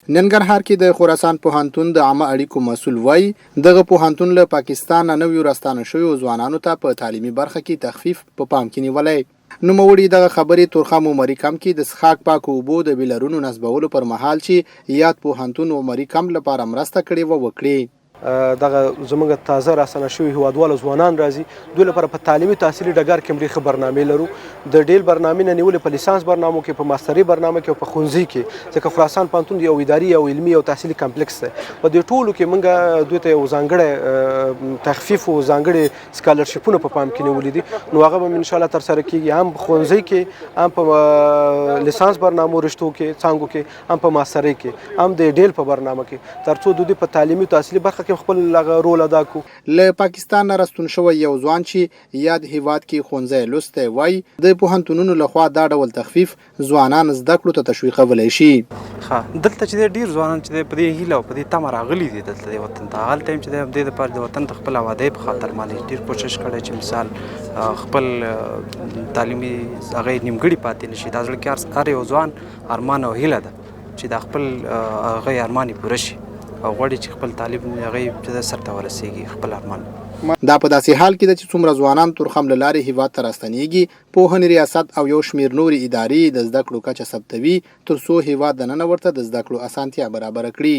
ننګرهار کې د خراسان پوهنتون د عامه اړیکو مسؤل وایي دغه پوهنتون له پاکستان نه نویو راستانه شویو ځوانانو ته په تعلیمي برخه کې تخفیف په پام کې نیولی. نوموړي دغه خبرې تورخم عمري کم کې د څښاک پاکو اوبو د بیلرونو نصبولو پر مهال چې یاد پوهنتون عمري کم لپاره مرسته کړې وکړي. دغه زموږ تازه راستنه شوي هیوادوالو ځوانان راځي دوی لپاره په تعلیمي تحصیلي ډګر کې مریخ برنامې لرو د ډیل برنامې نه نیولې په لیسانس برنامو کې په ماستري برنامه کې او په ښوونځي کې ځکه خراسان پوهنتون یو اداري او علمي او تحصیلي کمپلیکس دی په دې ټولو کې موږ دوی ته یو ځانګړی تخفیف او ځانګړي سکالرشیپونه په پام کې نیولي دي نو هغه به انشاءالله ترسره کیږي هم ښوونځي کې هم په لیسانس برنامو رشتو کې څانګو کې هم په ماستري کې هم د ډیل په برنامه کې ترڅو دوی په تعلیمي تحصیلي برخه خپل رول ادا کو. له پاکستان نه راستون شوی یو ځوان چې یاد هیواد کې ښوونځی لوستی وایي د پوهنتونونو لخوا دا ډول تخفیف ځوانان زده کړو ته تشویقولی شي. دلته چې ډېر ځوانان چې په دې هیله او په دې تمه راغلي دي دلته د وطن ته هغه ټایم چې د همدې دپاره د وطن د خپل آبادۍ په خاطر باندې ډېر کوشش کړی چې مثال خپل تعلیمي هغه نیمګړي پاتې نه شي. دا زړه کې هر یو ځوان ارمان او هیله ده چې دا خپل هغه ارمان یې پوره شي او غواړي چې خپل تعلیم هغه سرته ورسیږي خپل ارمان. دا په داسې حال کې ده چې څومره ځوانان تورخم له لارې هیواد ته راستنېږي پوهنې ریاست او یو شمېر نورې ادارې د زده کړو کچه ثبتوي ترڅو هیواد دننه ورته د زده کړو اسانتیا برابره کړي.